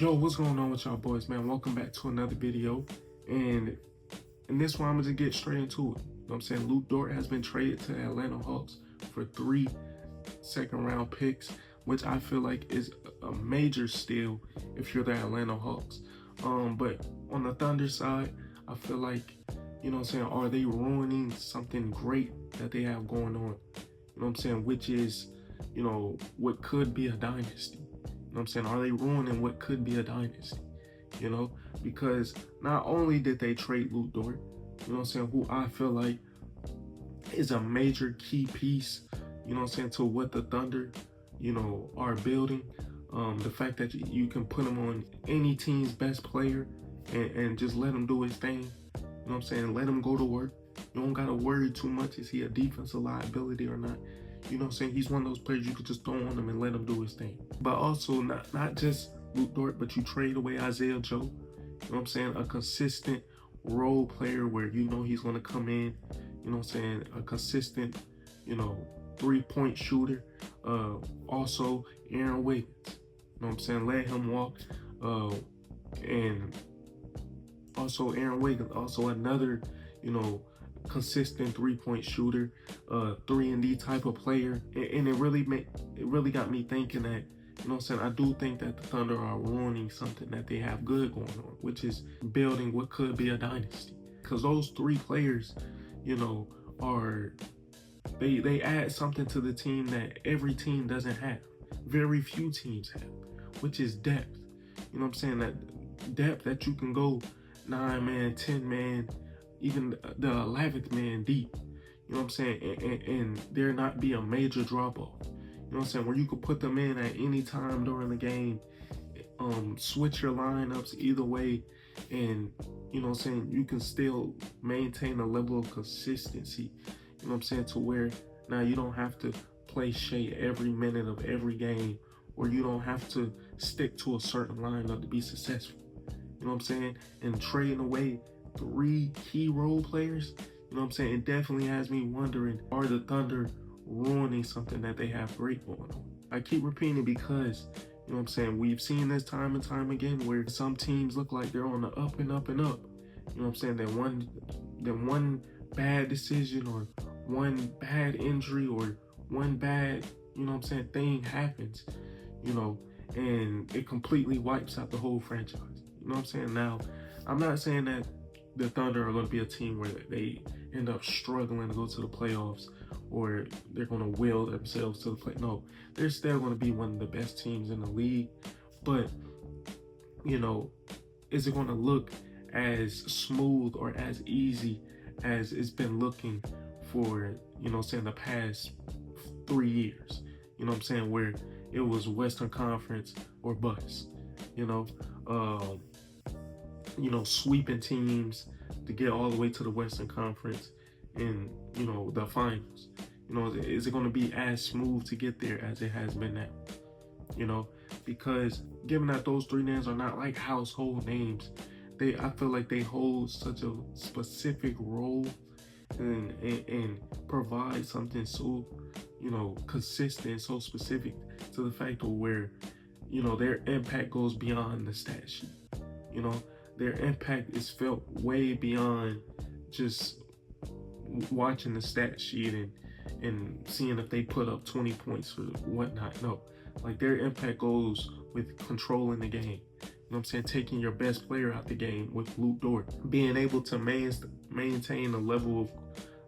Yo, what's going on with y'all boys, man? Welcome back to another video. And in this one, I'm gonna just get straight into it. You know what I'm saying? Luke Dort has been traded to the Atlanta Hawks for 3 second-round picks, which I feel like is a major steal if you're the Atlanta Hawks. But on the Thunder side, I feel like, you know what I'm saying, are they ruining something great that they have going on? You know what I'm saying? Which is, you know, what could be a dynasty. You know what I'm saying? Are they ruining what could be a dynasty? You know, because not only did they trade Luke Dort, you know what I'm saying, who I feel like is a major key piece, you know what I'm saying, to what the Thunder, you know, are building. The fact that you can put him on any team's best player and just let him do his thing. You know what I'm saying? Let him go to work. You don't got to worry too much. Is he a defensive liability or not? You know what I'm saying? He's one of those players you could just throw on him and let him do his thing. But also not just Luke Dort, but you trade away Isaiah Joe. You know what I'm saying? A consistent role player where you know he's going to come in. You know what I'm saying? A consistent, you know, 3-point shooter. Also, Aaron Wiggins. You know what I'm saying? Let him walk. And also Aaron Wiggins, also another, you know, consistent 3-point shooter, 3-and-D type of player, and it really got me thinking that, you know what I'm saying, I do think that the Thunder are ruining something that they have good going on, which is building what could be a dynasty. Because those 3 players, you know, they add something to the team that every team doesn't have, very few teams have, which is depth. You know what I'm saying? That depth that you can go 9-man, 10-man, even the 11th man deep, you know what I'm saying, and there not be a major drop-off, you know what I'm saying, where you could put them in at any time during the game, switch your lineups either way, and, you know what I'm saying, you can still maintain a level of consistency, you know what I'm saying, to where now you don't have to play Shea every minute of every game, or you don't have to stick to a certain lineup to be successful, you know what I'm saying, and trading away 3 key role players, you know what I'm saying, it definitely has me wondering, are the Thunder ruining something that they have great going on? I keep repeating because, you know what I'm saying, we've seen this time and time again where some teams look like they're on the up and up and up. You know what I'm saying, that one bad decision or one bad injury or one bad, you know what I'm saying, thing happens, you know, and it completely wipes out the whole franchise. You know what I'm saying? Now, I'm not saying that the Thunder are going to be a team where they end up struggling to go to the playoffs or they're going to will themselves to the play. No, they're still going to be one of the best teams in the league. But, you know, is it going to look as smooth or as easy as it's been looking for, you know, saying the past 3 years? You know what I'm saying? Where it was Western Conference or bust, you know, sweeping teams to get all the way to the Western Conference in, you know, the finals. You know, is it going to be as smooth to get there as it has been now? You know, because given that those 3 names are not like household names, I feel like they hold such a specific role and provide something so, you know, consistent, so specific to the fact of where, you know, their impact goes beyond the stat sheet. You know, their impact is felt way beyond just watching the stat sheet and seeing if they put up 20 points or whatnot. No, like their impact goes with controlling the game. You know what I'm saying? Taking your best player out the game with Luke Dort, being able to maintain a level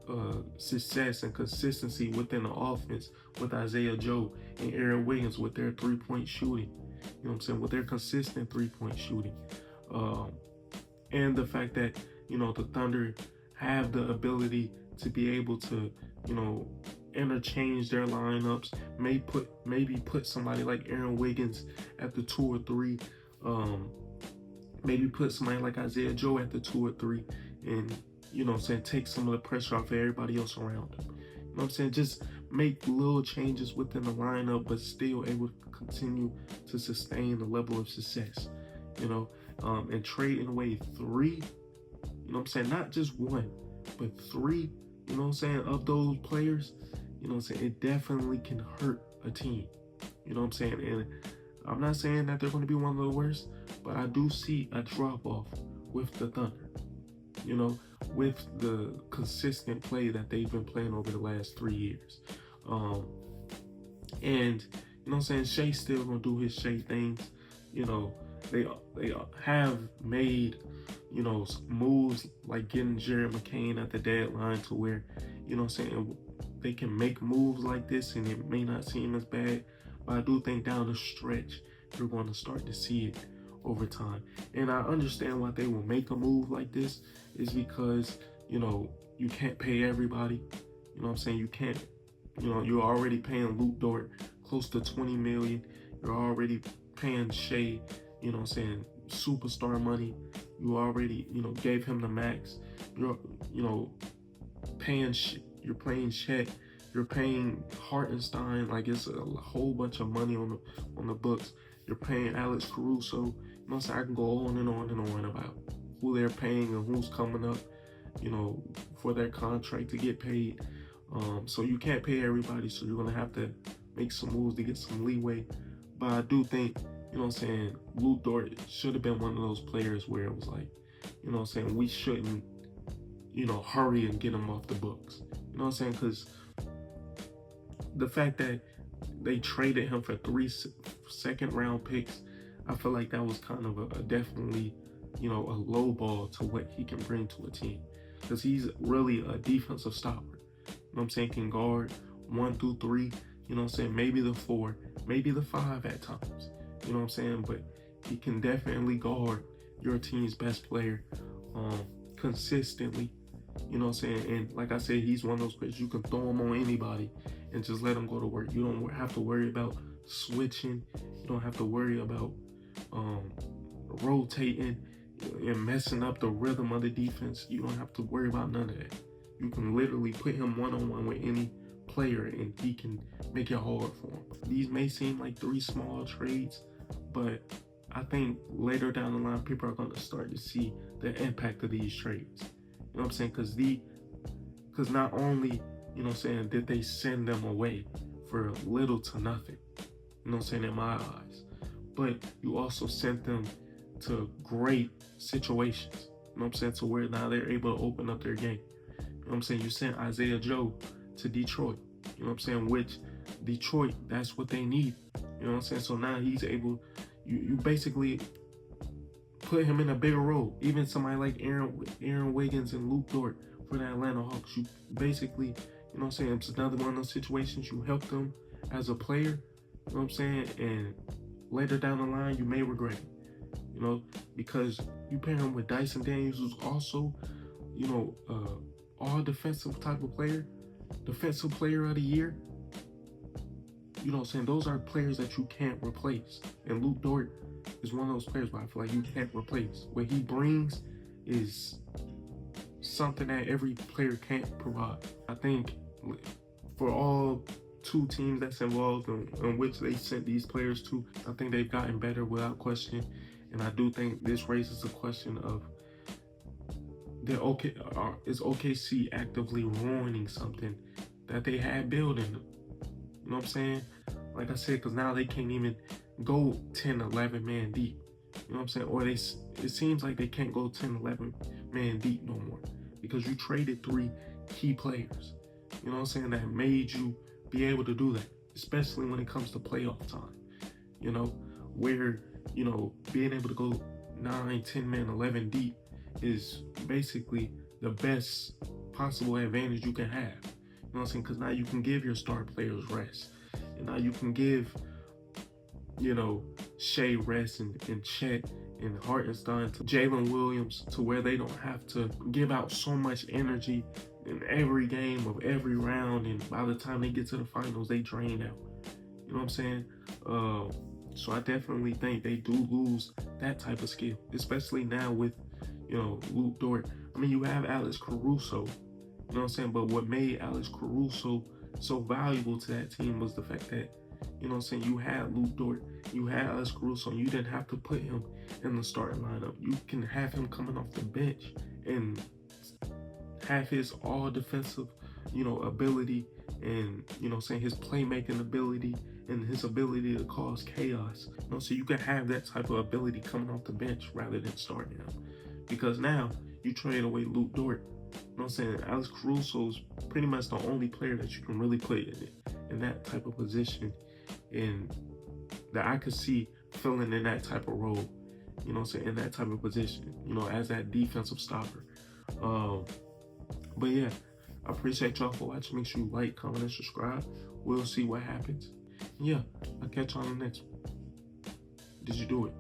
of success and consistency within the offense with Isaiah Joe and Aaron Wiggins with their 3-point shooting. You know what I'm saying? With their consistent 3-point shooting. And the fact that, you know, the Thunder have the ability to be able to, you know, interchange their lineups, maybe put somebody like Aaron Wiggins at the 2 or 3, maybe put somebody like Isaiah Joe at the 2 or 3, and, you know what I'm saying, take some of the pressure off of everybody else around them. You know what I'm saying? Just make little changes within the lineup, but still able to continue to sustain the level of success, you know, and trading away 3, you know what I'm saying, not just 1, but 3, you know what I'm saying, of those players, you know what I'm saying, it definitely can hurt a team, you know what I'm saying, and I'm not saying that they're going to be one of the worst, but I do see a drop off with the Thunder, you know, with the consistent play that they've been playing over the last 3 years. And you know what I'm saying, Shea still gonna do his Shea things. You know, they have made, you know, moves like getting Jared McCain at the deadline to where, you know what I'm saying, they can make moves like this and it may not seem as bad, but I do think down the stretch you're going to start to see it over time. And I understand why they will make a move like this is because, you know, you can't pay everybody. You know what I'm saying? You can't, you know, you're already paying Luke Dort close to $20 million. You're already paying Shea, you know what I'm saying, superstar money. You already, you know, gave him the max. You're, you know, you're paying Chet. You're paying Hartenstein. Like, it's a whole bunch of money on the books. You're paying Alex Caruso. You know what I'm saying? I can go on and on and on about who they're paying and who's coming up, you know, for their contract to get paid. So you can't pay everybody, so you're gonna have to make some moves to get some leeway. But I do think, you know what I'm saying, Luke Dort should have been one of those players where it was like, you know what I'm saying, we shouldn't, you know, hurry and get him off the books. You know what I'm saying? Because the fact that they traded him for 3 second-round picks, I feel like that was kind of a definitely, you know, a low ball to what he can bring to a team. Because he's really a defensive stopper. You know what I'm saying? Can guard 1 through 3, you know what I'm saying? Maybe the 4, maybe the 5 at times. You know what I'm saying? But he can definitely guard your team's best player consistently. You know what I'm saying? And like I said, he's one of those players you can throw him on anybody and just let him go to work. You don't have to worry about switching. You don't have to worry about rotating and messing up the rhythm of the defense. You don't have to worry about none of that. You can literally put him one-on-one with any player and he can make it hard for him. These may seem like 3 small trades, but I think later down the line, people are going to start to see the impact of these trades. You know what I'm saying? Because not only, you know what I'm saying, did they send them away for little to nothing, you know what I'm saying, in my eyes, but you also sent them to great situations, you know what I'm saying, to where now they're able to open up their game. You know what I'm saying? You sent Isaiah Joe to Detroit, you know what I'm saying, which Detroit, that's what they need. You know what I'm saying? So now he's able, you basically put him in a bigger role. Even somebody like Aaron Wiggins and Luke Dort for the Atlanta Hawks, you basically, you know what I'm saying, it's another one of those situations you help them as a player, you know what I'm saying, and later down the line you may regret it, you know, because you pair him with Dyson Daniels, who's also, you know, all defensive type of player, defensive player of the year. You know what I'm saying? Those are players that you can't replace. And Luke Dort is one of those players where I feel like you can't replace. What he brings is something that every player can't provide. I think for all 2 teams that's involved in which they sent these players to, I think they've gotten better without question. And I do think this raises a question of, is OKC actively ruining something that they had building? You know what I'm saying? Like I said, because now they can't even go 10, 11 man deep. You know what I'm saying? Or it seems like they can't go 10, 11 man deep no more because you traded 3 key players. You know what I'm saying? That made you be able to do that, especially when it comes to playoff time. You know, where, you know, being able to go 9, 10 man, 11 deep is basically the best possible advantage you can have. You know what I'm saying? Because now you can give your star players rest. And now you can give, you know, Shea rest and Chet and Hartenstein to Jalen Williams to where they don't have to give out so much energy in every game of every round. And by the time they get to the finals, they drain out. You know what I'm saying? So I definitely think they do lose that type of skill, especially now with, you know, Luke Dort. I mean, you have Alex Caruso. You know what I'm saying? But what made Alex Caruso so valuable to that team was the fact that, you know what I'm saying, you had Luke Dort, you had Alex Caruso, and you didn't have to put him in the starting lineup. You can have him coming off the bench and have his all defensive, you know, ability and, you know what I'm saying, his playmaking ability and his ability to cause chaos. So you can have that type of ability coming off the bench rather than starting him. Because now you trade away Luke Dort. I'm saying? Alex Caruso's pretty much the only player that you can really play in that type of position, and that I could see filling in that type of role, in that type of position, as that defensive stopper. But yeah, I appreciate y'all for watching. Make sure you like, comment, and subscribe. We'll see what happens. Yeah, I'll catch y'all on the next one. Did you do it?